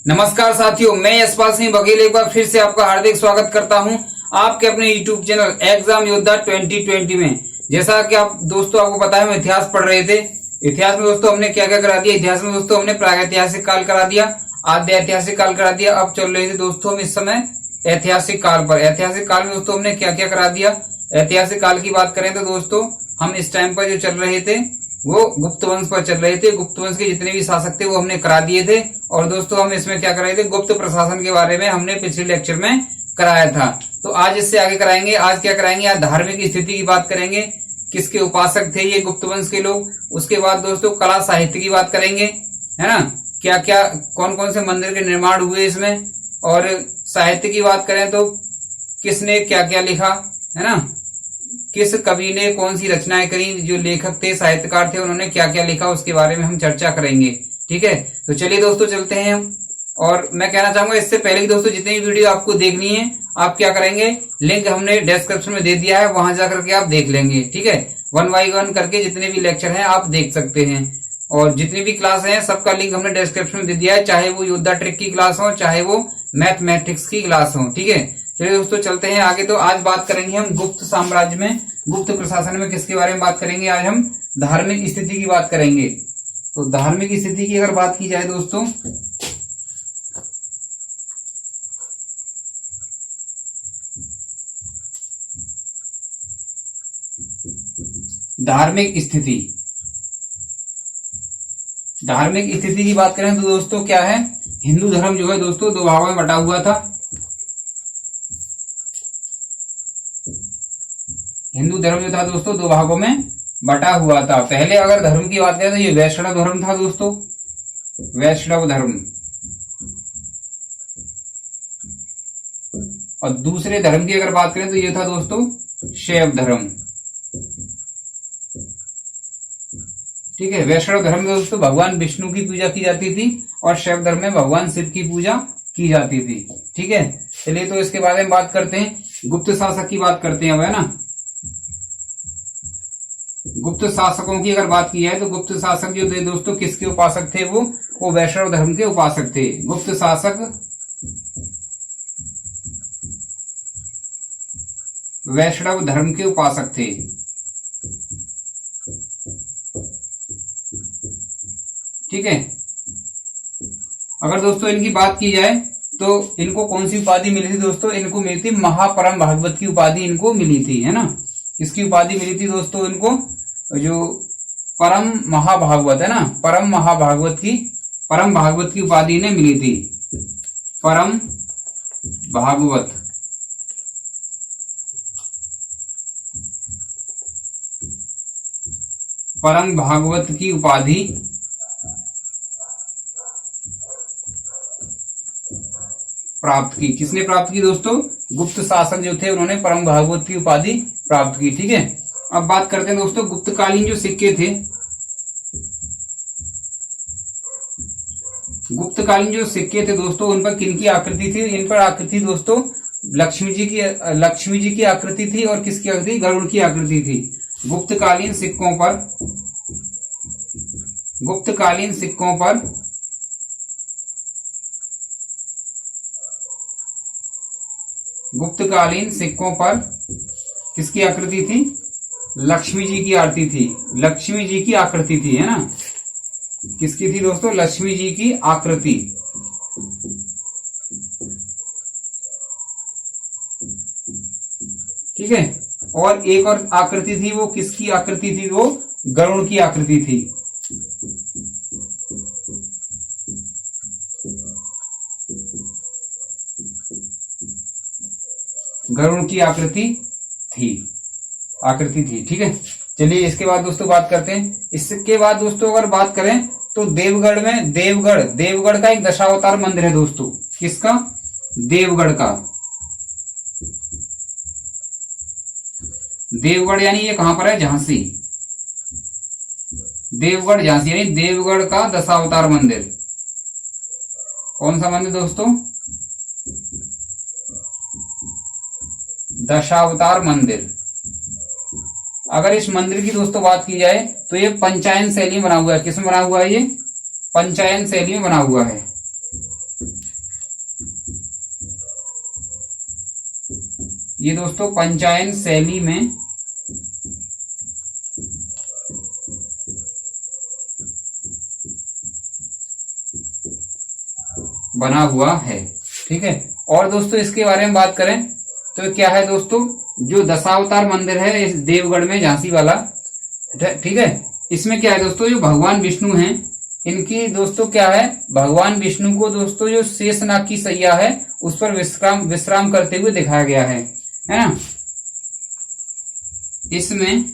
नमस्कार साथियों, मैं यशपाल सिंह बघेल एक बार फिर से आपका हार्दिक स्वागत करता हूं आपके अपने YouTube चैनल एग्जाम योद्धा 2020 में। जैसा कि आप दोस्तों आपको पता है हम इतिहास पढ़ रहे थे। इतिहास में दोस्तों हमने क्या क्या करा दिया। इतिहास में दोस्तों हमने प्रागैतिहासिक काल करा दिया, आद्य ऐतिहासिक काल करा दिया। अब चल रहे थे दोस्तों हम इस समय ऐतिहासिक काल पर। ऐतिहासिक काल में दोस्तों हमने क्या क्या करा दिया। ऐतिहासिक काल की बात करें तो दोस्तों हम इस टाइम पर जो चल रहे थे वो गुप्त वंश पर चल रहे थे। गुप्त वंश के जितने भी शासक थे वो हमने करा दिए थे। और दोस्तों हम इसमें क्या कराए थे, गुप्त प्रशासन के बारे में हमने पिछले लेक्चर में कराया था। तो आज इससे आगे कराएंगे। आज क्या कराएंगे, आज धार्मिक स्थिति की बात करेंगे, किसके उपासक थे ये गुप्त वंश के लोग। उसके बाद दोस्तों कला साहित्य की बात करेंगे, है ना, क्या क्या कौन कौन से मंदिर के निर्माण हुए इसमें। और साहित्य की बात करें तो किसने क्या क्या लिखा, है ना, किस कवि ने कौन सी रचनाएं करी, जो लेखक थे साहित्यकार थे उन्होंने क्या क्या लिखा, उसके बारे में हम चर्चा करेंगे। ठीक है, तो चलिए दोस्तों चलते हैं हम। और मैं कहना चाहूंगा इससे पहले कि दोस्तों जितनी भी वीडियो आपको देखनी है आप क्या करेंगे, लिंक हमने डिस्क्रिप्शन में दे दिया है, वहां जाकर के आप देख लेंगे। ठीक है, 1 बाय 1 करके जितने भी लेक्चर हैं आप देख सकते हैं। और जितनी भी क्लास है सबका लिंक हमने डिस्क्रिप्शन में दे दिया है, चाहे वो योद्धा ट्रिक की क्लास हो चाहे वो मैथमेटिक्स की क्लास हो। ठीक है, चलिए दोस्तों चलते हैं आगे। तो आज बात करेंगे हम गुप्त साम्राज्य में, गुप्त प्रशासन में किसके बारे में बात करेंगे। आज हम धार्मिक स्थिति की बात करेंगे। तो धार्मिक स्थिति की अगर बात की जाए दोस्तों, धार्मिक स्थिति की बात करें तो दोस्तों क्या है, हिंदू धर्म जो है दोस्तों दो भागों में बटा हुआ था। हिंदू धर्म जो था दोस्तों दो भागों में बटा हुआ था। पहले अगर धर्म की बात करें तो ये वैष्णव धर्म था दोस्तों, वैष्णव धर्म। और दूसरे धर्म की अगर बात करें तो ये था दोस्तों शैव धर्म। ठीक है, वैष्णव धर्म में दोस्तों भगवान विष्णु की पूजा की जाती थी और शैव धर्म में भगवान शिव की पूजा की जाती थी। ठीक है, चलिए तो इसके बारे में बात करते हैं। गुप्त शासक की बात करते हैं अब, है ना। गुप्त शासकों की अगर बात की जाए तो गुप्त शासक जो थे दोस्तों किसके उपासक थे, वो वैष्णव धर्म के उपासक थे। गुप्त शासक वैष्णव धर्म के उपासक थे। ठीक है, अगर दोस्तों इनकी बात की जाए तो इनको कौन सी उपाधि मिली थी दोस्तों, इनको मिली थी महापरम भागवत की उपाधि इनको मिली थी, है ना। इसकी उपाधि मिली थी दोस्तों इनको, जो परम महाभागवत है ना, परम भागवत की उपाधि इन्हें मिली थी। परम भागवत की उपाधि प्राप्त की। किसने प्राप्त की दोस्तों, गुप्त शासक जो थे उन्होंने परम भागवत की उपाधि प्राप्त की। ठीक है, अब बात करते हैं दोस्तों गुप्तकालीन जो सिक्के थे, गुप्तकालीन जो सिक्के थे दोस्तों उन पर किनकी आकृति थी। इन पर आकृति दोस्तों लक्ष्मी जी की आकृति थी और किसकी आकृति, गरुड़ की आकृति थी। गुप्तकालीन सिक्कों पर किसकी आकृति थी, लक्ष्मी जी की आकृति थी, है ना। किसकी थी दोस्तों, लक्ष्मी जी की आकृति। ठीक है, और एक और आकृति थी, वो किसकी आकृति थी, वो गरुड़ की आकृति थी। गरुड़ की आकृति थी। ठीक है, चलिए इसके बाद दोस्तों बात करते हैं। इसके बाद दोस्तों अगर बात करें तो देवगढ़ का एक दशावतार मंदिर है दोस्तों। किसका, देवगढ़ का। देवगढ़ यानी ये कहां पर है, झांसी। देवगढ़ झांसी यानी देवगढ़ का दशावतार मंदिर। कौन सा मंदिर दोस्तों, दशावतार मंदिर। अगर इस मंदिर की दोस्तों बात की जाए तो ये पंचायन शैली में बना हुआ है। किसमें बना हुआ है ये? पंचायन शैली में बना हुआ है। ये दोस्तों पंचायन शैली में बना हुआ है। ठीक है। और दोस्तों इसके बारे में बात करें तो क्या है दोस्तों, जो दशावतार मंदिर है इस देवगढ़ में, झांसी वाला, ठीक है, इसमें क्या है दोस्तों, जो भगवान विष्णु हैं इनकी दोस्तों क्या है, भगवान विष्णु को दोस्तों जो शेषनाग की सैया है उस पर विश्राम करते हुए दिखाया गया है ना। इसमें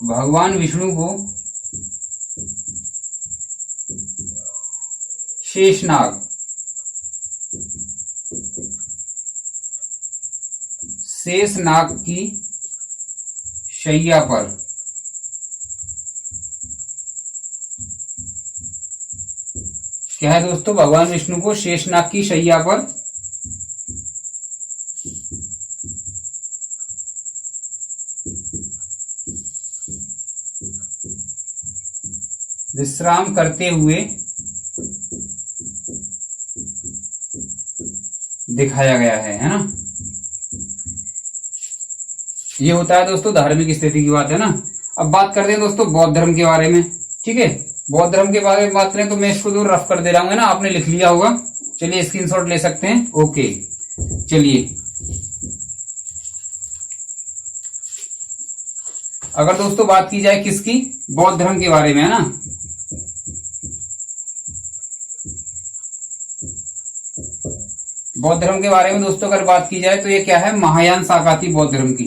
भगवान विष्णु को शेषनाग की शैया पर क्या है दोस्तों, भगवान विष्णु को शेषनाग की शैया पर विश्राम करते हुए दिखाया गया है ना। ये होता है दोस्तों धार्मिक स्थिति की बात है ना। अब बात करते हैं दोस्तों बौद्ध धर्म के बारे में। ठीक है, बौद्ध धर्म के बारे में बात करें तो मैं इसको दूर रफ कर दे रहा हूँ ना, आपने लिख लिया होगा। चलिए स्क्रीनशॉट ले सकते हैं। ओके, चलिए अगर दोस्तों बात की जाए किसकी, बौद्ध धर्म के बारे में है ना। बौद्ध धर्म के बारे में दोस्तों अगर बात की जाए तो ये क्या है, महायान शाखा थी बौद्ध धर्म की।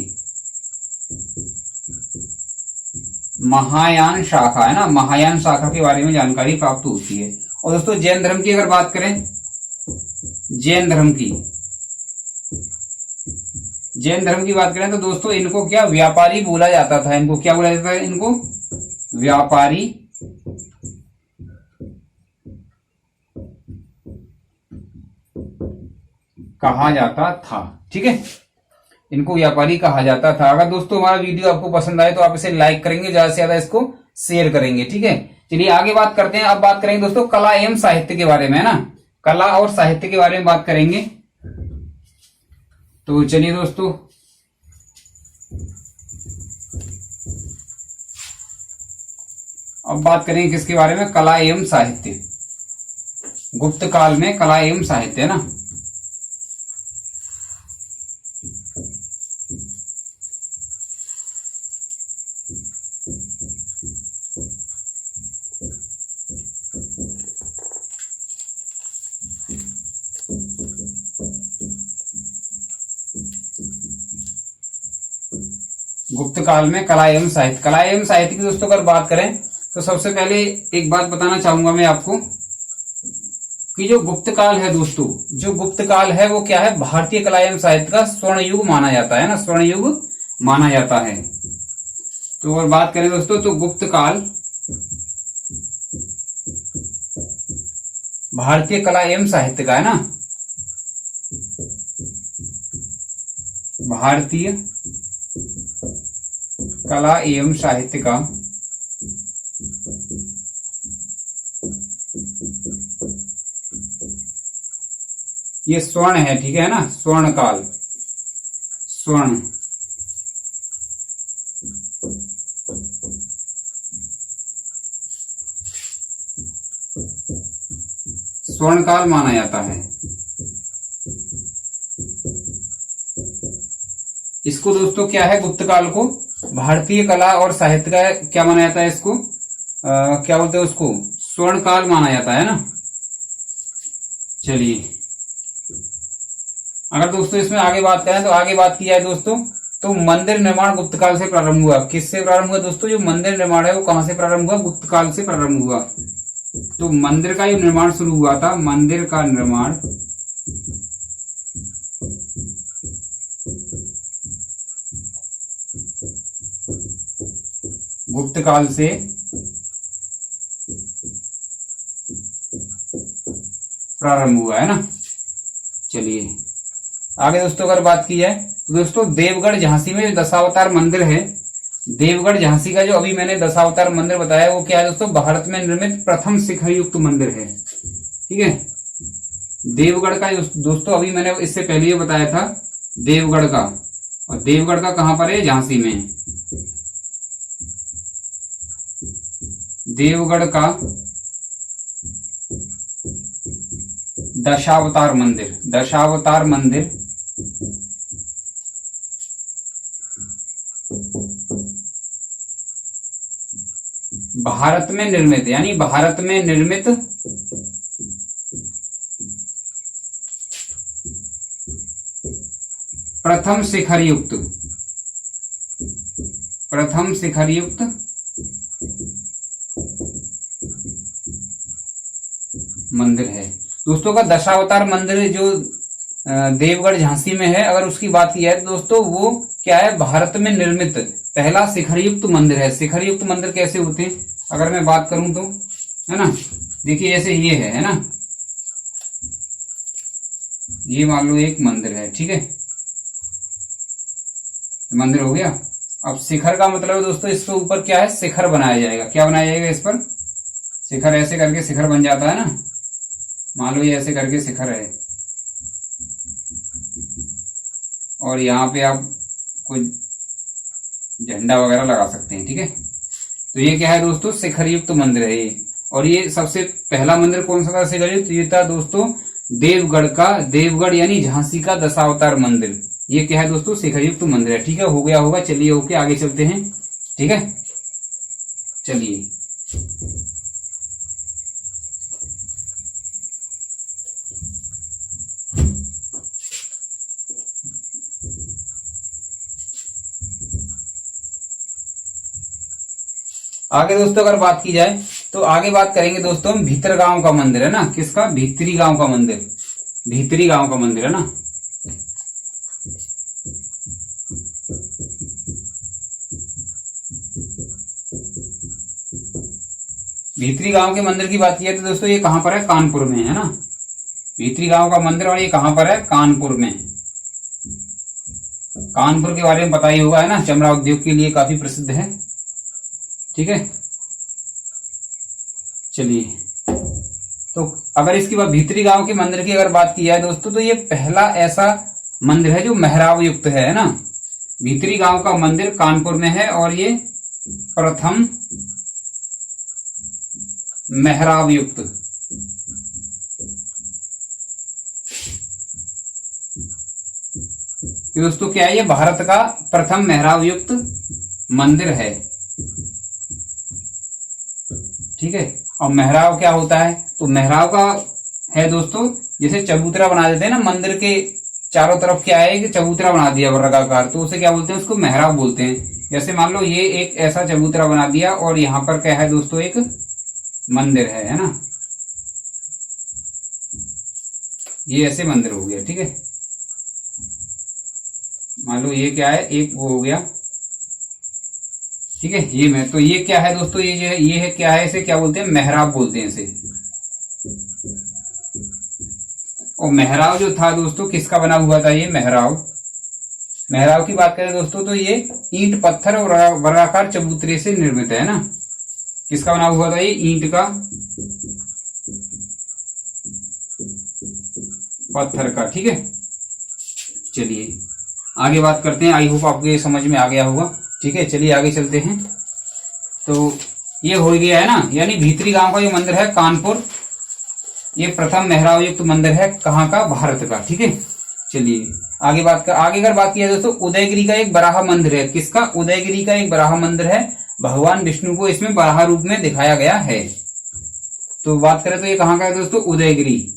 महायान शाखा है ना, महायान शाखा के बारे में जानकारी प्राप्त होती है। और दोस्तों जैन धर्म की अगर बात करें, जैन धर्म की बात करें तो दोस्तों इनको क्या व्यापारी बोला जाता था। इनको क्या बोला जाता है, इनको व्यापारी कहा जाता था। ठीक है, इनको व्यापारी कहा जाता था। अगर दोस्तों हमारा वीडियो आपको पसंद आए तो आप इसे लाइक करेंगे, ज्यादा से ज्यादा इसको शेयर करेंगे। ठीक है, चलिए आगे बात करते हैं। अब बात करेंगे दोस्तों कला एवं साहित्य के बारे में है ना, कला और साहित्य के बारे में बात करेंगे। तो चलिए दोस्तों अब बात करेंगे किसके बारे में, कला एवं साहित्य। गुप्त काल में कला एवं साहित्य है ना। गुप्त काल में कला एवं साहित्य, कला एवं साहित्य की दोस्तों अगर बात करें तो सबसे पहले एक बात बताना चाहूंगा मैं आपको कि जो गुप्त काल है दोस्तों, जो गुप्त काल है वो क्या है, भारतीय कला एवं साहित्य का स्वर्ण युग माना जाता है ना, स्वर्ण युग माना जाता है। तो अगर बात करें दोस्तों तो गुप्त काल भारतीय कला एवं साहित्य का है ना, भारतीय कला एवं साहित्य का ये स्वर्ण है। ठीक है ना, स्वर्ण काल, स्वर्ण स्वर्ण काल माना जाता है। इसको दोस्तों क्या है, गुप्त काल को भारतीय कला और साहित्य का क्या माना जाता है, इसको क्या बोलते हैं, उसको स्वर्ण काल माना जाता है ना। चलिए अगर दोस्तों इसमें आगे बात करें तो आगे बात की जाए दोस्तों तो मंदिर निर्माण गुप्त काल से प्रारंभ हुआ। किससे प्रारंभ हुआ दोस्तों, जो मंदिर निर्माण है वो कहां से प्रारंभ हुआ, गुप्त काल से प्रारंभ हुआ। तो मंदिर का जो निर्माण शुरू हुआ था, मंदिर का निर्माण गुप्त काल से प्रारंभ हुआ है ना। चलिए आगे दोस्तों अगर बात की जाए तो दोस्तों देवगढ़ झांसी में जो दशावतार मंदिर है, देवगढ़ झांसी का जो अभी मैंने दशावतार मंदिर बताया वो क्या है दोस्तों, भारत में निर्मित प्रथम शिखर युक्त मंदिर है। ठीक है। देवगढ़ का दोस्तों अभी मैंने इससे पहले ये बताया था देवगढ़ का, और देवगढ़ का कहां पर है? झांसी में। देवगढ़ का दशावतार मंदिर, दशावतार मंदिर भारत में निर्मित, यानी भारत में निर्मित प्रथम शिखरयुक्त, प्रथम शिखरयुक्त मंदिर है दोस्तों का। दशावतार मंदिर जो देवगढ़ झांसी में है, अगर उसकी बात की जाए तो दोस्तों वो क्या है? भारत में निर्मित पहला शिखरयुक्त मंदिर है। शिखरयुक्त मंदिर कैसे होते हैं अगर मैं बात करूं तो, है ना, देखिए जैसे ये है ना, ये मान लो एक मंदिर है, ठीक है, मंदिर हो गया। अब शिखर का मतलब है दोस्तों इसके ऊपर क्या है? शिखर बनाया जाएगा। क्या बनाया जाएगा इस पर? शिखर। ऐसे करके शिखर बन जाता है ना, मान लो ये ऐसे करके शिखर है, और यहाँ पे आप कोई झंडा वगैरह लगा सकते हैं, ठीक है। तो ये क्या है दोस्तों? शिखरयुक्त मंदिर है ये। और ये सबसे पहला मंदिर कौन सा था शिखरयुक्त? ये था दोस्तों देवगढ़ का, देवगढ़ यानी झांसी का दशावतार मंदिर। ये क्या है दोस्तों? शिखरयुक्त मंदिर है, ठीक है। हो गया होगा, चलिए ओके आगे चलते हैं, ठीक है। चलिए आगे दोस्तों अगर बात की जाए तो आगे बात करेंगे दोस्तों हम भीतर गांव का मंदिर, है ना। किसका? भीतरी गांव का मंदिर, भीतरी गांव का मंदिर, है ना। भीतरी गांव के मंदिर की बात की जाए तो दोस्तों ये कहां पर है? कानपुर में, है ना। भीतरी गांव का मंदिर, और ये कहां पर है? कानपुर में। कानपुर के बारे में पता ही होगा, है ना, चमड़ा उद्योग के लिए काफी प्रसिद्ध है, ठीक है। चलिए तो अगर इसकी बात भीतरी गांव के मंदिर की अगर बात की जाए दोस्तों तो ये पहला ऐसा मंदिर है जो मेहराब युक्त है ना। भीतरी गांव का मंदिर कानपुर में है और ये प्रथम मेहराब युक्त, दोस्तों क्या है? ये भारत का प्रथम मेहराब युक्त मंदिर है, ठीक है। और मेहराब क्या होता है? तो मेहराब का है दोस्तों जैसे चबूतरा बना देते हैं ना मंदिर के चारों तरफ, क्या है कि चबूतरा बना दिया वर्गाकार, तो उसे क्या बोलते हैं? उसको मेहराब बोलते हैं। जैसे मान लो ये एक ऐसा चबूतरा बना दिया और यहाँ पर क्या है दोस्तों? एक मंदिर है ना, ये ऐसे मंदिर हो गया, ठीक है। मान लो ये क्या है? एक वो हो गया, ठीक है। ये मैं तो ये क्या है दोस्तों? ये जो है ये है क्या है? इसे क्या बोलते हैं? मेहराब बोलते हैं इसे। और मेहराब जो था दोस्तों किसका बना हुआ था? ये मेहराब, मेहराब की बात करें दोस्तों तो ये ईंट पत्थर और वर्गाकार चबूतरे से निर्मित है ना। किसका बना हुआ था? ये ईंट का पत्थर का, ठीक है। चलिए आगे बात करते हैं, आई होप आपको समझ में आ गया होगा, ठीक है। चलिए आगे चलते हैं। तो ये हो गया है ना, यानी भीतरी गांव का जो मंदिर है कानपुर, ये प्रथम मेहराब युक्त मंदिर है, कहाँ का? भारत का, ठीक है। चलिए आगे अगर बात की जाए दोस्तों उदयगिरी का एक बराह मंदिर है। किसका? उदयगिरी का एक बराह मंदिर है, भगवान विष्णु को इसमें बराह रूप में दिखाया गया है। तो बात करें तो ये कहाँ का है दोस्तों? उदयगिरी,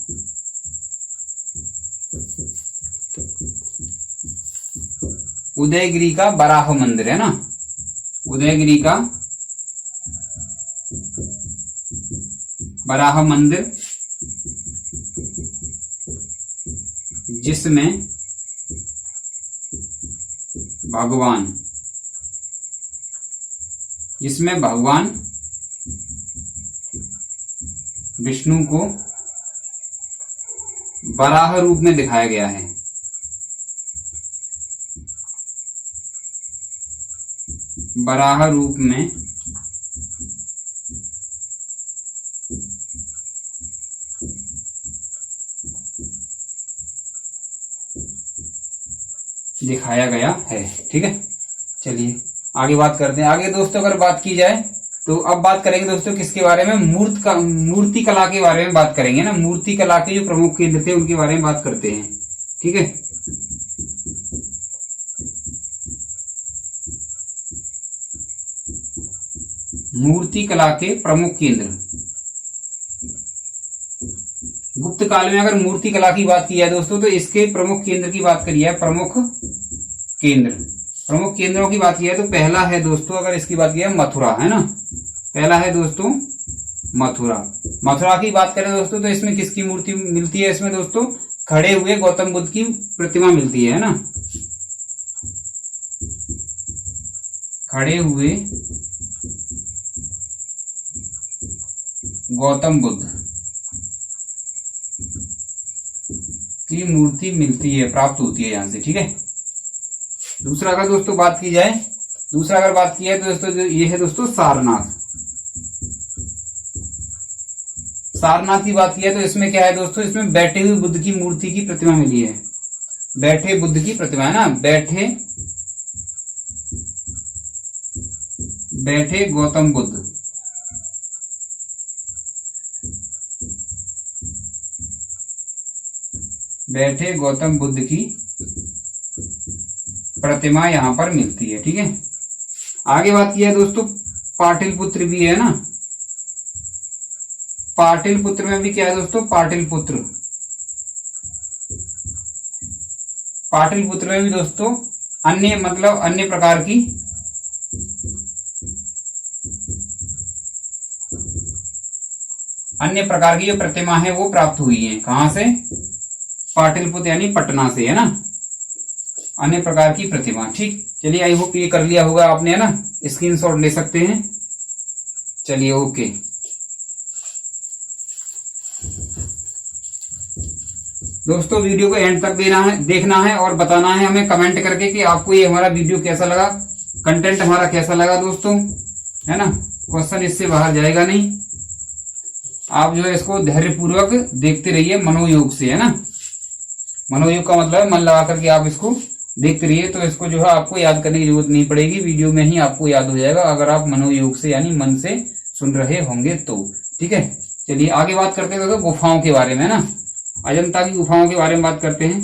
उदयगिरी का बराह मंदिर है ना, उदयगिरी का बराह मंदिर, जिसमें भगवान विष्णु को बराह रूप में दिखाया गया है। बराह रूप में दिखाया गया है। ठीक है, चलिए आगे बात करते हैं। आगे दोस्तों अगर बात की जाए तो अब बात करेंगे दोस्तों किसके बारे में, मूर्ति कला के बारे में बात करेंगे ना। मूर्ति कला के जो प्रमुख केंद्र थे उनके बारे में बात करते हैं। ठीक है, मूर्ति कला के प्रमुख केंद्र। गुप्त काल में अगर मूर्ति कला की बात की जाए दोस्तों तो इसके प्रमुख केंद्र की बात करी है। प्रमुख केंद्रों की बात की है तो पहला है दोस्तों, अगर इसकी बात की है मथुरा, है ना। पहला है दोस्तों मथुरा की बात करें दोस्तों तो इसमें किसकी मूर्ति मिलती है, इसमें दोस्तों खड़े हुए गौतम बुद्ध की प्रतिमा मिलती है ना। खड़े हुए गौतम बुद्ध की मूर्ति मिलती है, प्राप्त होती है यहां से। ठीक है, दूसरा अगर दोस्तों बात की जाए, तो दोस्तों ये है दोस्तों सारनाथ की बात की है तो इसमें क्या है दोस्तों, इसमें बैठे हुए बुद्ध की मूर्ति की प्रतिमा मिली है। बैठे बुद्ध की प्रतिमा है ना, बैठे गौतम बुद्ध। बैठे गौतम बुद्ध की प्रतिमा यहां पर मिलती है। ठीक है, आगे बात की है दोस्तों पाटलिपुत्र भी है ना। पाटलिपुत्र में भी क्या है दोस्तों, पाटलिपुत्र में भी दोस्तों अन्य प्रकार की जो प्रतिमा है वो प्राप्त हुई है। कहां से, पाटलिपुत्र यानी पटना से, है ना। अन्य प्रकार की प्रतिमा। ठीक, चलिए आई होप ये कर लिया होगा आपने, है ना। स्क्रीनशॉट ले सकते हैं। चलिए ओके। दोस्तों वीडियो को एंड तक देखना है और बताना है हमें कमेंट करके कि आपको ये हमारा वीडियो कैसा लगा, कंटेंट हमारा कैसा लगा दोस्तों, है ना। क्वेश्चन इससे बाहर जाएगा नहीं। आप जो है इसको धैर्यपूर्वक देखते रहिए मनोयोग से, है ना। मनोयोग का मतलब मन लगा करके आप इसको देखते रहिए, तो इसको जो है आपको याद करने की जरूरत नहीं पड़ेगी, वीडियो में ही आपको याद हो जाएगा अगर आप मनोयोग से यानी मन से सुन रहे होंगे तो। ठीक है, चलिए आगे बात करते हैं दोस्तों गुफाओं के बारे में, है ना। अजंता की गुफाओं के बारे में बात करते हैं।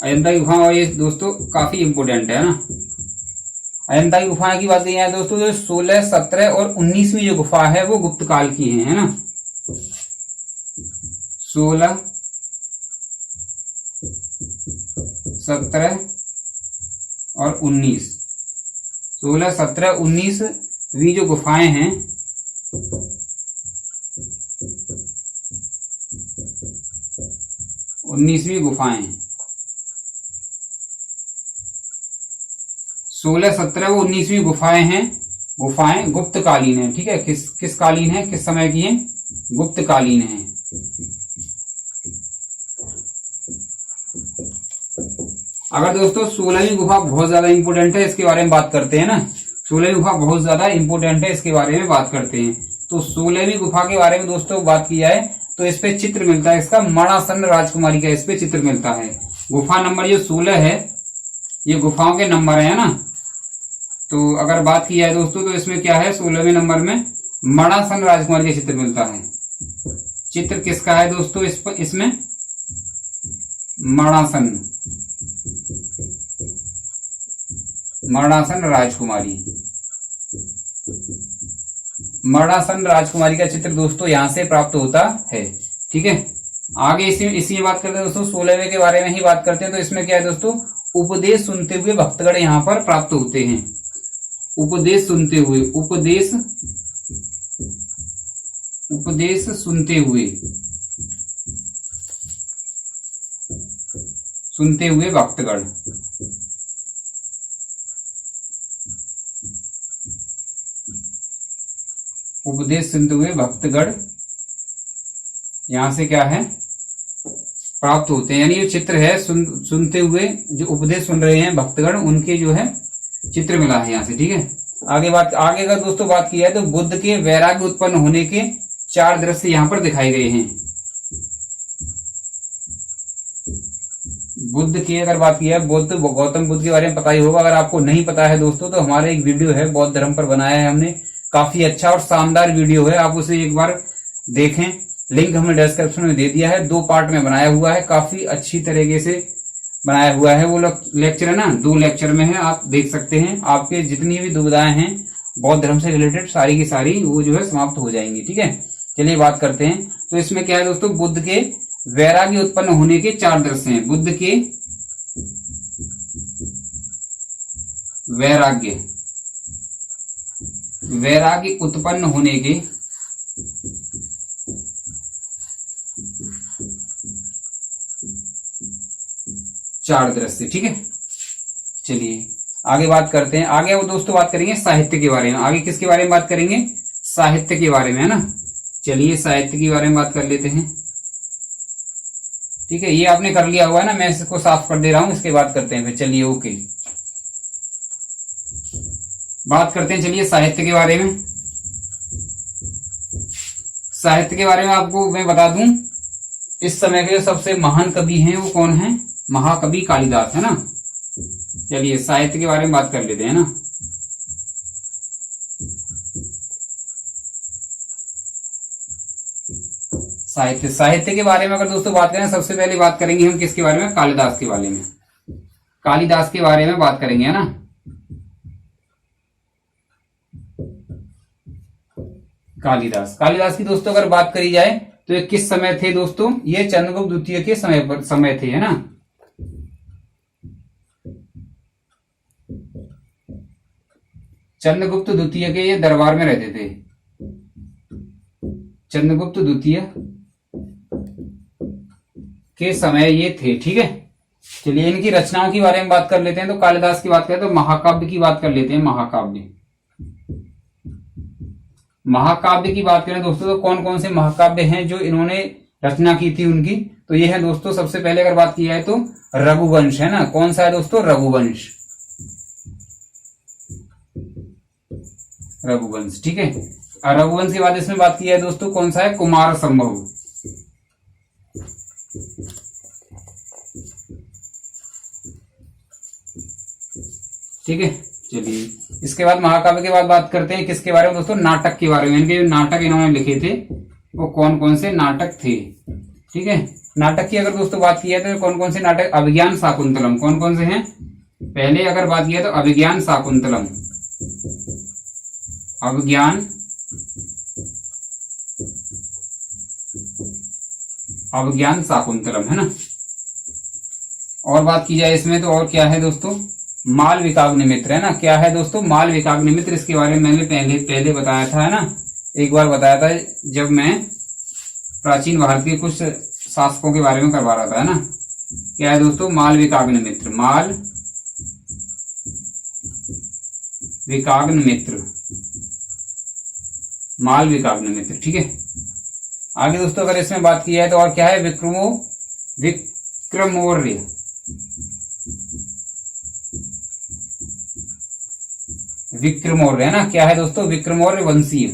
अजंता की गुफाएं, और ये दोस्तों काफी इंपोर्टेंट है ना। अजंता की गुफाएं की बात की जाए दोस्तों, जो 16, 17 और 19वीं जो गुफा है वो गुप्त काल की है ना। 16, 17 और 19, 16, 17, 19वीं जो गुफाएं हैं, उन्नीसवीं गुफाएं 16, 17 वो 19वीं गुफाएं हैं। गुफाएं गुप्त कालीन है। ठीक है, किस कालीन है, किस समय की है, गुप्त कालीन है। अगर दोस्तों 16वीं गुफा बहुत ज्यादा इंपोर्टेंट है, इसके बारे में बात करते हैं ना। 16वीं गुफा बहुत ज्यादा इंपोर्टेंट है, इसके बारे में बात करते हैं। तो 16वीं गुफा के बारे में दोस्तों बात की जाए तो इस पे चित्र मिलता है, इसका मणासन राजकुमारी का इस पे चित्र मिलता है। गुफा नंबर जो 16 है, ये गुफाओं के नंबर है ना। तो अगर बात की जाए दोस्तों तो इसमें क्या है, 16वें नंबर में मणासन राजकुमारी का चित्र मिलता है। चित्र किसका है दोस्तों, इसमें मणासन राजकुमारी। मणासन राजकुमारी का चित्र दोस्तों यहां से प्राप्त होता है। ठीक है, आगे इसी बात करते हैं दोस्तों 16वें के बारे में ही बात करते हैं। तो इसमें क्या है दोस्तों, उपदेश सुनते हुए भक्तगण यहां पर प्राप्त होते हैं। उपदेश सुनते हुए भक्तगण। उपदेश सुनते हुए भक्तगण यहां से क्या है, प्राप्त होते हैं। यानी ये चित्र है सुनते हुए जो उपदेश सुन रहे हैं भक्तगण, उनके जो है चित्र मिला है यहां से। ठीक है, आगे अगर दोस्तों बात की है तो बुद्ध के वैराग्य उत्पन्न होने के 4 दृश्य यहाँ पर दिखाए गए हैं। बुद्ध की अगर बात की है, गौतम बुद्ध के बारे में पता ही होगा। अगर आपको नहीं पता है दोस्तों तो हमारे एक वीडियो है बौद्ध धर्म पर बनाया है हमने, काफी अच्छा और शानदार वीडियो है, आप उसे एक बार देखें। लिंक हमने डिस्क्रिप्शन में दे दिया है। 2 पार्ट में बनाया हुआ है, काफी अच्छी तरीके से बनाया हुआ है। वो लेक्चर है ना, 2 लेक्चर में है, आप देख सकते हैं। आपके जितनी भी दुविधाएं हैं बौद्ध धर्म से रिलेटेड सारी की सारी वो जो है समाप्त हो जाएंगी। ठीक है, चलिए बात करते हैं। तो इसमें क्या है दोस्तों, बुद्ध के वैराग्य उत्पन्न होने के 4 दृश्य हैं। बुद्ध के वैराग्य उत्पन्न होने के 4 दृश्य। ठीक है, चलिए आगे बात करते हैं। आगे वो दोस्तों बात करेंगे साहित्य के बारे में। आगे किसके बारे में बात करेंगे, साहित्य के बारे में, है ना। चलिए साहित्य के बारे में बात कर लेते हैं। ठीक है, ये आपने कर लिया हुआ है ना, मैं इसको साफ कर दे रहा हूं, इसके बाद करते हैं फिर। चलिए ओके, बात करते हैं। चलिए साहित्य के बारे में। साहित्य के बारे में आपको मैं बता दूं, इस समय के सबसे महान कवि हैं वो कौन है, महाकवि कालिदास, है ना। चलिए साहित्य के बारे में बात कर लेते हैं ना। साहित्य के बारे में अगर दोस्तों बात करें, सबसे पहले बात करेंगे हम किसके बारे में, कालिदास के बारे में। कालिदास के बारे में बात करेंगे, है ना। कालिदास की दोस्तों अगर बात करी जाए तो ये किस समय थे दोस्तों, ये चंद्रगुप्त द्वितीय के समय थे, है ना। चंद्रगुप्त द्वितीय के ये दरबार में रहते थे। चंद्रगुप्त द्वितीय के समय ये थे। ठीक है, चलिए इनकी रचनाओं के बारे में बात कर लेते हैं। तो कालिदास की बात करें तो महाकाव्य की बात कर लेते हैं। महाकाव्य की बात करें दोस्तों तो कौन कौन से महाकाव्य हैं जो इन्होंने रचना की थी उनकी, तो ये है दोस्तों, सबसे पहले अगर बात की जाए तो रघुवंश, है ना। कौन सा है दोस्तों, रघुवंश। ठीक है, रघुवंश के बाद इसमें बात की जाए दोस्तों कौन सा है, कुमार संभव। ठीक है, चलिए इसके बाद महाकाव्य के बाद बात करते हैं किसके बारे में दोस्तों, नाटक के बारे में। इनके जो नाटक इन्होंने लिखे थे वो कौन कौन से नाटक थे। ठीक है, नाटक की अगर दोस्तों बात की है तो कौन कौन से नाटक, अभिज्ञान शाकुंतलम, कौन कौन से हैं। पहले अगर बात की है तो अभिज्ञान शाकुंतलम, अभिज्ञान शाकुंतलम, है ना। और बात की जाए इसमें तो और क्या है दोस्तों, मालविकाग्निमित्र, है ना। क्या है दोस्तों, मालविकाग्निमित्र। इसके बारे में मैंने पहले बताया था, है ना, एक बार बताया था जब मैं प्राचीन भारत के कुछ शासकों के बारे में करवा रहा था, है ना। क्या है दोस्तों, मालविकाग्निमित्र, मालविकाग्निमित्र। ठीक है, आगे दोस्तों अगर इसमें बात की है तो और क्या है, विक्रमौर्य, है ना। क्या है दोस्तों, विक्रमौर्य वंशीय।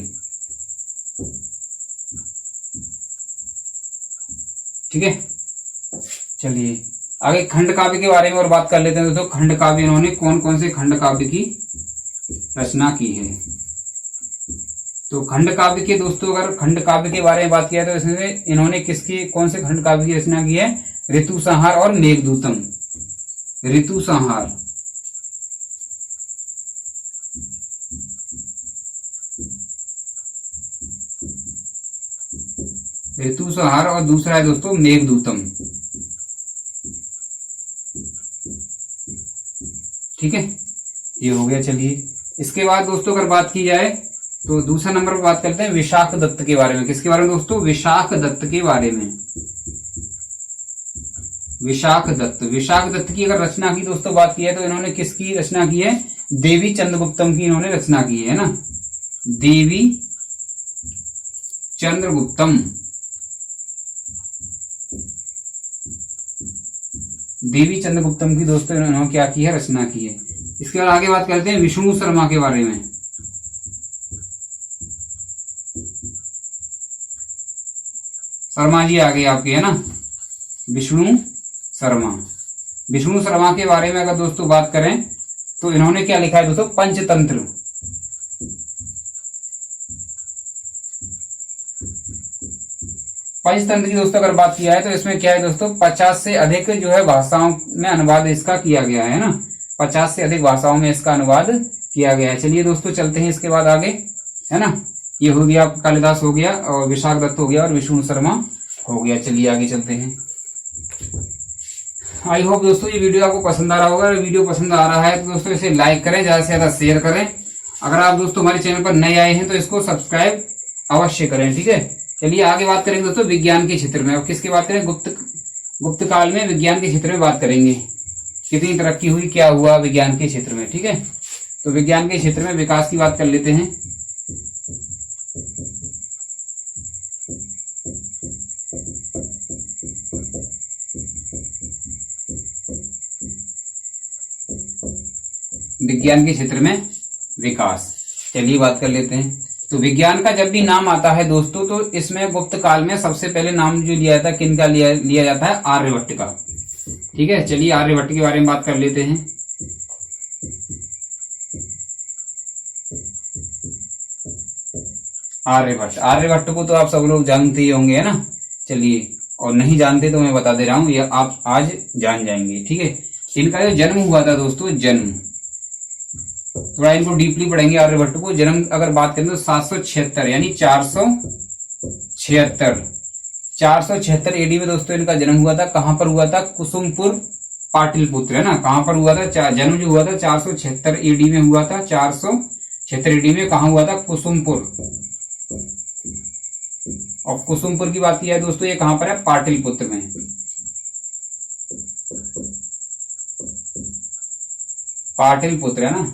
ठीक है, चलिए आगे खंड काव्य के बारे में और बात कर लेते हैं दोस्तों। खंड काव्य इन्होंने कौन कौन से खंड काव्य की रचना की है। तो खंड काव्य के दोस्तों अगर खंड काव्य के बारे में बात किया तो इसमें इन्होंने कौन से खंड काव्य की रचना की है, ऋतु संहार और मेघदूतम। ऋतु संहार और दूसरा है दोस्तों मेघदूतम। ठीक है, ये हो गया। चलिए इसके बाद दोस्तों अगर बात की जाए तो दूसरा नंबर पर बात करते हैं विशाख दत्त के बारे में। किसके बारे में दोस्तों, विशाख दत्त के बारे में। विशाख दत्त की अगर रचना की दोस्तों बात की है तो इन्होंने किसकी रचना की है, देवी चंद्रगुप्तम की इन्होंने रचना की है ना। देवी चंद्रगुप्तम की दोस्तों इन्होंने क्या की है, रचना की है। इसके बाद आगे बात करते हैं विष्णु शर्मा के बारे में। शर्मा जी आ गए आपके, है ना, विष्णु शर्मा। विष्णु शर्मा के बारे में अगर दोस्तों बात करें तो इन्होंने क्या लिखा है दोस्तों, पंचतंत्र। पंचतंत्र की दोस्तों अगर बात किया है तो इसमें क्या है दोस्तों, 50 से अधिक जो है भाषाओं में अनुवाद इसका किया गया है ना, 50 से अधिक भाषाओं में इसका अनुवाद किया गया है। चलिए दोस्तों चलते हैं इसके बाद आगे, है ना। ये हो गया कालिदास हो गया, और विशाख दत्त हो गया, और विष्णु शर्मा हो गया। चलिए आगे चलते हैं। आई होप दोस्तों ये वीडियो आपको पसंद आ रहा होगा। वीडियो पसंद आ रहा है तो दोस्तों इसे लाइक करें, ज्यादा से ज्यादा शेयर करें। अगर आप दोस्तों हमारे चैनल पर नए आए हैं तो इसको सब्सक्राइब अवश्य करें, ठीक है। चलिए आगे बात करेंगे दोस्तों विज्ञान के क्षेत्र में। अब किसकी बात करें, गुप्त काल में विज्ञान के क्षेत्र में बात करेंगे, कितनी तरक्की हुई, क्या हुआ विज्ञान के क्षेत्र में, ठीक है। तो विज्ञान के क्षेत्र में विकास की बात कर लेते हैं। विज्ञान के क्षेत्र में विकास, चलिए बात कर लेते हैं। तो विज्ञान का जब भी नाम आता है दोस्तों तो इसमें गुप्त काल में सबसे पहले नाम जो लिया जाता है, किनका लिया जाता है, आर्यभट्ट का, ठीक है। चलिए आर्यभट्ट के बारे में बात कर लेते हैं। आर्यभट्ट को तो आप सब लोग जानते ही होंगे, है ना। चलिए, और नहीं जानते तो मैं बता दे रहा हूं, ये आप आज जान जाएंगे, ठीक है। इनका जो जन्म हुआ था दोस्तों, जन्म थोड़ा इनको डीपली पढ़ेंगे। आर्यभट्ट को जन्म अगर बात करें तो 776 यानी 476 एडी में दोस्तों इनका जन्म हुआ था। कहां पर हुआ था, कुसुमपुर पाटलिपुत्र, है ना। कहां पर हुआ था, जन्म जो हुआ था 476 एडी में हुआ था। 476 एडी में कहा हुआ था, कुसुमपुर। और कुसुमपुर की बात किया है दोस्तों, ये कहां पर है, पाटलिपुत्र में। पाटलिपुत्र, है ना,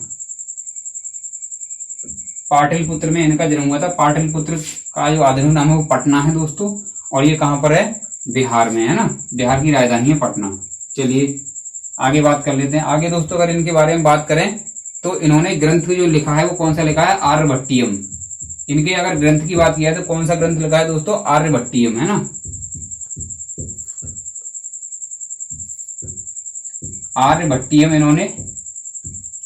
पाटलिपुत्र में इनका जन्म हुआ था। पाटलिपुत्र का जो आधुनिक नाम है वो पटना है दोस्तों, और ये कहां पर है, बिहार में, है ना। बिहार की राजधानी है पटना। चलिए आगे बात कर लेते हैं। आगे दोस्तों अगर इनके बारे में बात करें तो इन्होंने ग्रंथ जो लिखा है वो कौन सा लिखा है, आर्यभट्टियम। इनके अगर ग्रंथ की बात किया है तो कौन सा ग्रंथ लिखा है दोस्तों, आर्यभट्टियम, है ना। आर्यभट्टियम इन्होंने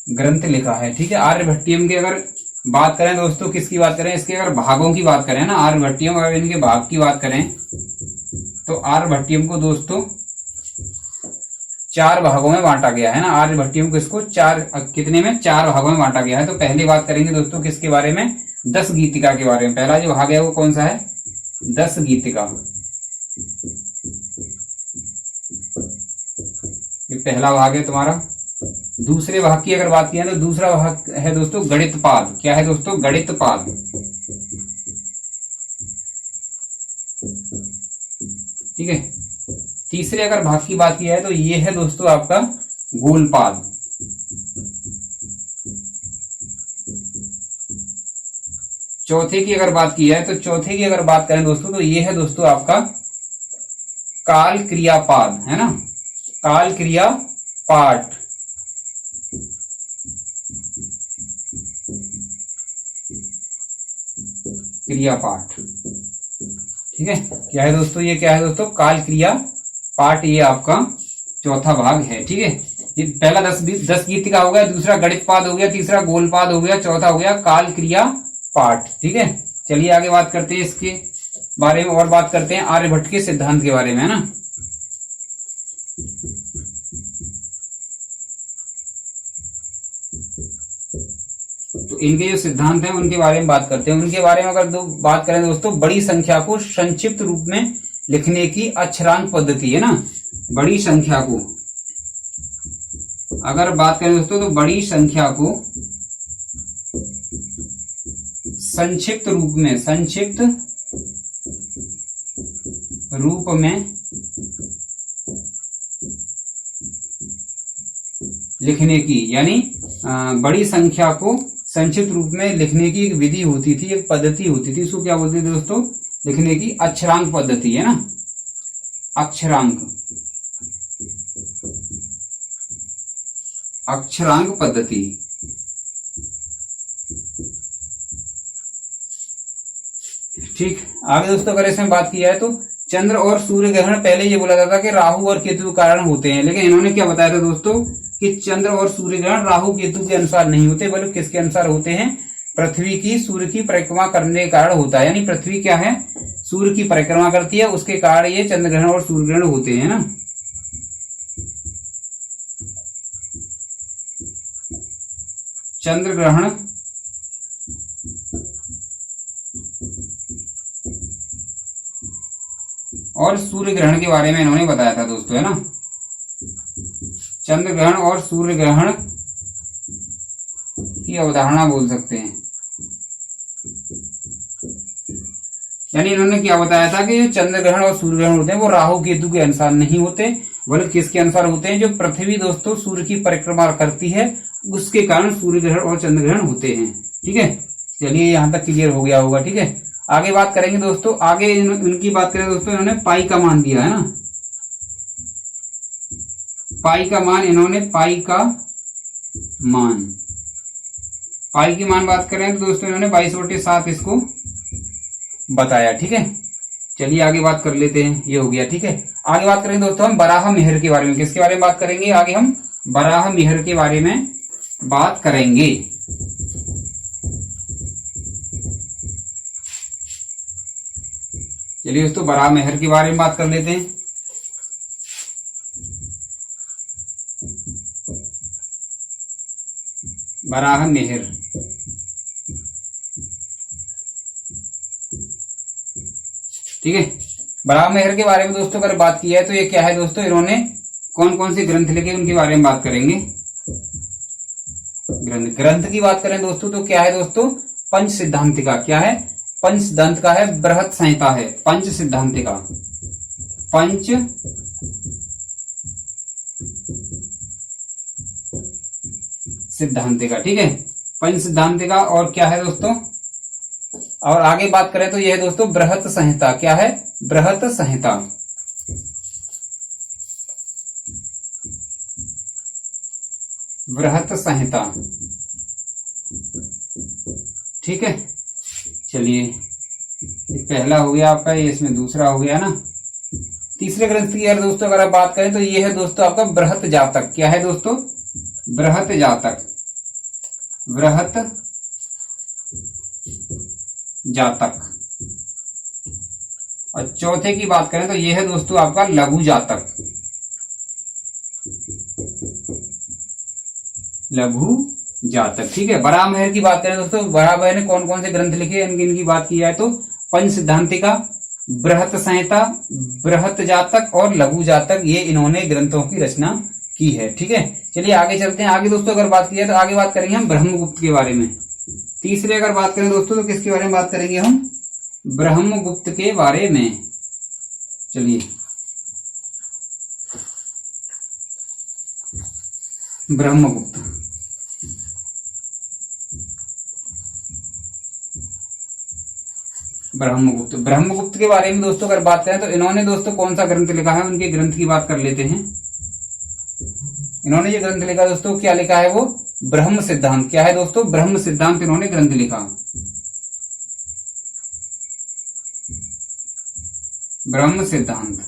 ग्रंथ लिखा है, ठीक है। आर्यभट्टियम की अगर बात करें दोस्तों, किसकी बात करें, इसके अगर भागों की बात करें ना, आर्यभट्टियम अगर इनके भाग की बात करें तो आर्यभट्टियम को दोस्तों 4 भागों में बांटा गया है ना। आर्यभट्टियम को इसको 4 भागों में बांटा गया है। तो पहले बात करेंगे दोस्तों किसके बारे में, 10 गीतिका के बारे में। पहला जो भाग है वो कौन सा है, 10 गीतिका। ये पहला भाग है तुम्हारा। दूसरे भाग की अगर बात किया तो दूसरा भाग है दोस्तों गणितपाद। क्या है दोस्तों, गणितपाद, ठीक है। तीसरे अगर भाग की बात किया है तो ये है दोस्तों आपका गोलपाद। चौथे की अगर बात की है तो चौथे की अगर बात करें दोस्तों तो ये है दोस्तों आपका काल क्रियापाद, है ना, काल क्रिया पाठ। क्रियापाठ, ठीक है। क्या है दोस्तों, ये क्या है दोस्तों, काल क्रिया पाठ, ये आपका चौथा भाग है, ठीक है। ये पहला 10 गीतिका हो गया, दूसरा गणितपाद हो गया, तीसरा गोलपाद हो गया, चौथा हो गया काल क्रिया पाठ, ठीक है। चलिए आगे बात करते हैं इसके बारे में, और बात करते हैं आर्यभट्ट के सिद्धांत के बारे में, है ना। तो इनके जो सिद्धांत हैं उनके बारे में बात करते हैं। उनके बारे में अगर बात करें दोस्तों, बड़ी संख्या को संक्षिप्त रूप में लिखने की अक्षरांक पद्धति, है ना। बड़ी संख्या को अगर बात करें दोस्तों तो बड़ी संख्या को संक्षिप्त रूप में लिखने की, यानी बड़ी संख्या को संक्षिप्त रूप में लिखने की एक विधि होती थी, एक पद्धति होती थी। इसको क्या बोलते थे दोस्तों, लिखने की अक्षरांक पद्धति, है ना, अक्षरांक पद्धति। ठीक, आगे दोस्तों अगर इसमें बात की जाए तो चंद्र और सूर्य ग्रहण पहले ये बोला जाता कि राहु और केतु के कारण होते हैं, लेकिन इन्होंने क्या बताया था दोस्तों कि चंद्र और सूर्य ग्रहण राहु केतु के अनुसार नहीं होते, बल्कि किसके अनुसार होते हैं? पृथ्वी की सूर्य की परिक्रमा करने के कारण होता है। यानी पृथ्वी क्या है? सूर्य की परिक्रमा करती है, उसके कारण ये चंद्र ग्रहण और सूर्य ग्रहण होते हैं ना। चंद्र ग्रहण और सूर्य ग्रहण के बारे में इन्होंने बताया था दोस्तों, है ना। चंद्र ग्रहण और सूर्य ग्रहण की अवधारणा बोल सकते हैं। यानी इन्होंने क्या बताया था कि जो चंद्र ग्रहण और सूर्य ग्रहण होते हैं वो राहु केतु के अनुसार नहीं होते, बल्कि किसके अनुसार होते हैं? जो पृथ्वी दोस्तों सूर्य की परिक्रमा करती है उसके कारण सूर्य ग्रहण और चंद्र ग्रहण होते हैं। ठीक है, चलिए यहां तक क्लियर हो गया होगा। ठीक है, आगे बात करेंगे दोस्तों। आगे इनकी बात करें दोस्तों, इन्होंने पाई का मान दिया है ना। पाई का मान, इन्होंने पाई का मान बात करें तो दोस्तों इन्होंने 22/7 इसको बताया। ठीक है, चलिए आगे बात कर लेते हैं। ये हो गया। ठीक है, आगे बात करेंगे दोस्तों हम बराह मिहिर के बारे में। किसके बारे में बात करेंगे? आगे हम बराह मिहिर के बारे में बात करेंगे। चलिए दोस्तों बराह मिहिर के बारे में बात कर लेते हैं। बराह मिहिर, ठीक है। बराह मिहिर के बारे में दोस्तों अगर बात की है तो ये क्या है दोस्तों? इन्होंने कौन कौन से ग्रंथ लिखे उनके बारे में बात करेंगे। ग्रंथ की बात करें दोस्तों तो क्या है दोस्तों? पंच सिद्धांतिका। क्या है? पंच सिद्धांत का है, बृहत संहिता है। पंच सिद्धांतिका, पंच सिद्धांतिका। ठीक है, पंच सिद्धांतिका। और क्या है दोस्तों? और आगे बात करें तो यह है दोस्तों बृहत संहिता। क्या है? बृहत संहिता। बृहत संहिता, ठीक है। चलिए ये पहला हो गया आपका, ये इसमें दूसरा हो गया ना। तीसरे ग्रंथ की यार दोस्तों अगर आप बात करें तो ये है दोस्तों आपका बृहत जातक। क्या है दोस्तों? बृहत जातक, बृहत जातक। और चौथे की बात करें तो यह है दोस्तों आपका लघु जातक, लघु जातक। ठीक है, बराह मिहिर की बात करें दोस्तों, बराह मिहिर ने कौन कौन से ग्रंथ लिखे इनकी बात की जाए तो पंच सिद्धांतिका, बृहत संहिता, बृहत जातक और लघु जातक, ये इन्होंने ग्रंथों की रचना की है। ठीक है, चलिए आगे चलते हैं। आगे दोस्तों अगर बात की जाए तो आगे बात करेंगे हम ब्रह्मगुप्त के बारे में। तीसरे अगर बात करें दोस्तों तो किसके बारे में बात करेंगे हम? ब्रह्मगुप्त के बारे में। चलिए ब्रह्मगुप्त, ब्रह्मगुप्त, ब्रह्मगुप्त के बारे में दोस्तों अगर बात करें तो इन्होंने दोस्तों कौन सा ग्रंथ लिखा है, उनके ग्रंथ की बात कर लेते हैं। इन्होंने जो ग्रंथ लिखा दोस्तों क्या लिखा है? वो ब्रह्म सिद्धांत। क्या है दोस्तों? ब्रह्म सिद्धांत इन्होंने ग्रंथ लिखा। ब्रह्म सिद्धांत,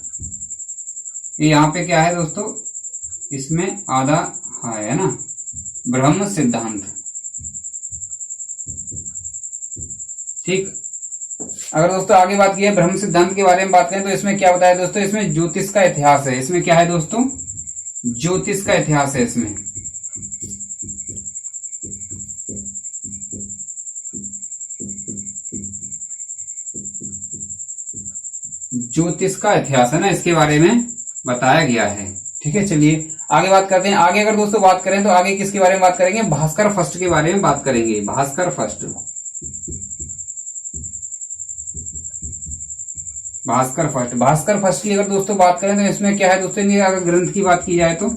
ये यहाँ पे क्या है दोस्तों? इसमें आधा है ना, ब्रह्म सिद्धांत। ठीक, अगर दोस्तों आगे बात की है ब्रह्म सिद्धांत के बारे में बात करें तो इसमें क्या बताया दोस्तों? इसमें ज्योतिष का इतिहास है। इसमें क्या है दोस्तों? ज्योतिष का इतिहास है इसमें। ज्योतिष का इतिहास है ना, इसके बारे में बताया गया है। ठीक है, चलिए आगे बात करते हैं। आगे अगर दोस्तों बात करें तो आगे किसके बारे में बात करेंगे? भास्कर फर्स्ट के बारे में बात करेंगे। Bhaskar first, Bhaskar first, Bhaskar first की अगर दोस्तों बात करें तो इसमें क्या है दोस्तों? अगर ग्रंथ की बात की जाए तो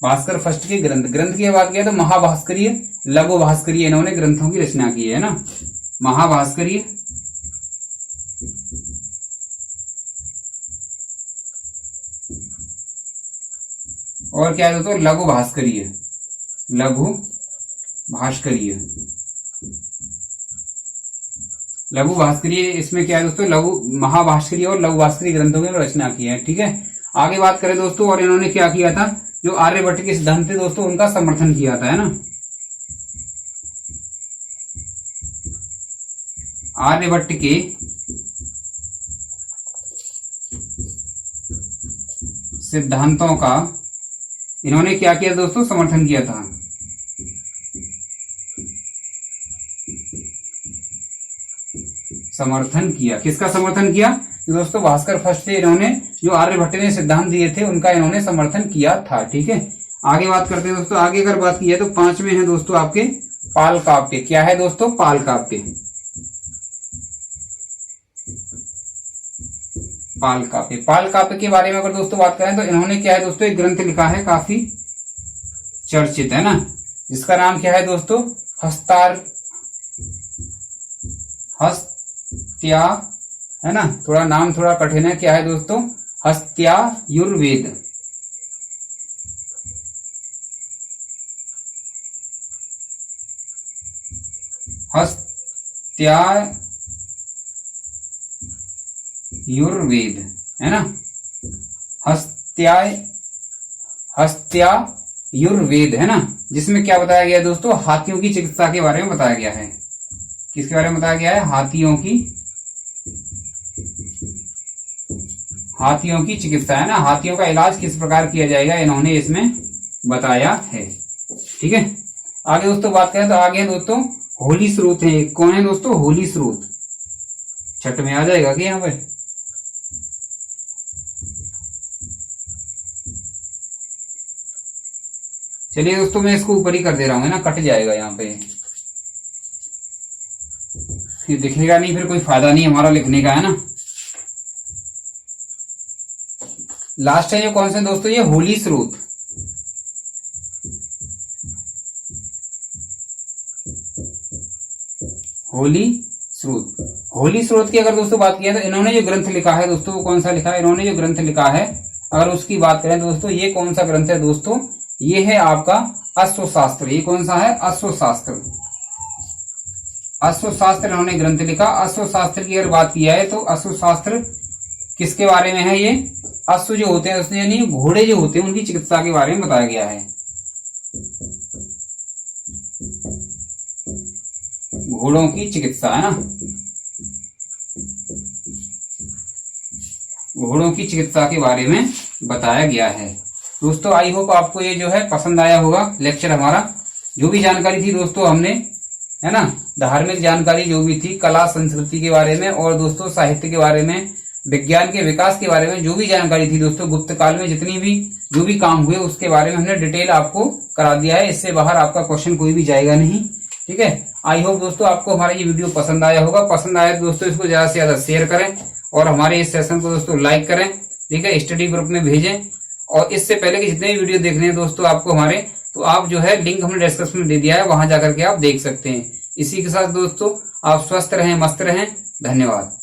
भास्कर फर्स्ट के ग्रंथ की बात की तो महाभास्करीय, लघु भास्करीय इन्होंने ग्रंथों की रचना की है ना। महाभास्करीय, और क्या है दोस्तों? लघु भास्करीय, लघु भास्करीय। लघु भास्करीय, इसमें क्या है दोस्तों, लघु महाभास्करीय और लघु भास्करीय ग्रंथों में रचना की है। ठीक है, आगे बात करें दोस्तों, और इन्होंने क्या किया था, जो आर्यभट्ट के सिद्धांत थे दोस्तों उनका समर्थन किया था, है ना। आर्यभट्ट के सिद्धांतों का इन्होंने क्या किया दोस्तों, समर्थन किया था। समर्थन किया, किसका समर्थन किया, दोस्तों भास्कर फर्स्ट थे, इन्होंने जो आर्यभट्ट ने सिद्धांत दिए थे उनका इन्होंने समर्थन किया था। ठीक है, आगे बात करते हैं दोस्तों। आगे अगर बात की है तो 5वें हैं दोस्तों आपके पाल काव्य। क्या है दोस्तों, पाल काव्य। पाल काव्य, पाल काव्य के बारे में अगर दोस्तों बात करें तो इन्होंने क्या है दोस्तों, एक ग्रंथ लिखा है काफी चर्चित, है ना, जिसका नाम क्या है दोस्तों, हस्त्या, है ना, थोड़ा नाम थोड़ा कठिन है। क्या है दोस्तों, हस्त्यायुर्वेद। हस्त्यायुर्वेद, है ना, हस्त्यायुर्वेद, है ना, जिसमें क्या बताया गया है दोस्तों, हाथियों की चिकित्सा के बारे में बताया गया है। किसके बारे में बताया गया है, हाथियों की चिकित्सा, है ना, हाथियों का इलाज किस प्रकार किया जाएगा, इन्होंने इसमें बताया है। ठीक है, आगे दोस्तों बात करें तो आगे दोस्तों होली स्रोत है। कौन है दोस्तों, होली स्रोत। छठ में आ जाएगा कि यहाँ पे, चलिए दोस्तों मैं इसको ऊपर ही कर दे रहा हूं, है ना, कट जाएगा यहाँ पे, फिर दिखेगा नहीं, फिर कोई फायदा नहीं हमारा लिखने का, है ना। लास्ट है ये कौन से दोस्तों, ये होली स्रोत। होली स्रोत, होली स्रोत की अगर दोस्तों बात किया तो इन्होंने जो ग्रंथ लिखा है दोस्तों, वो कौन सा लिखा है, इन्होंने जो ग्रंथ लिखा है अगर उसकी बात करें दोस्तों, ये कौन सा ग्रंथ है दोस्तों, ये है आपका अश्वशास्त्र। ये कौन सा है, अश्वशास्त्र। अश्वशास्त्र इन्होंने ग्रंथ लिखा। अश्वशास्त्र की अगर बात किया है तो अश्वशास्त्र किसके बारे में है, ये अश्व जो होते हैं उसने, यानी घोड़े जो होते हैं उनकी चिकित्सा के बारे में बताया गया है। घोड़ों की चिकित्सा, है ना, घोड़ों की चिकित्सा के बारे में बताया गया है। दोस्तों आई होप आपको ये जो है पसंद आया होगा लेक्चर हमारा। जो भी जानकारी थी दोस्तों हमने, है ना, धार्मिक जानकारी जो भी थी, कला संस्कृति के बारे में और दोस्तों साहित्य के बारे में, विज्ञान के विकास के बारे में जो भी जानकारी थी दोस्तों, गुप्त काल में जितनी भी जो भी काम हुए उसके बारे में हमने डिटेल आपको करा दिया है। इससे बाहर आपका क्वेश्चन कोई भी जाएगा नहीं। ठीक है, आई होप दोस्तों आपको हमारा ये वीडियो पसंद आया होगा। पसंद आया तो दोस्तों इसको ज्यादा से ज्यादा शेयर करें और हमारे इस सेशन को दोस्तों लाइक करें। ठीक है, स्टडी ग्रुप में भेजें। और इससे पहले कि जितने भी वीडियो देखने हैं दोस्तों आपको हमारे, तो आप जो है लिंक हमने डिस्क्रिप्शन में दे दिया है, वहां जाकर के आप देख सकते हैं। इसी के साथ दोस्तों आप स्वस्थ रहें, मस्त रहें। धन्यवाद।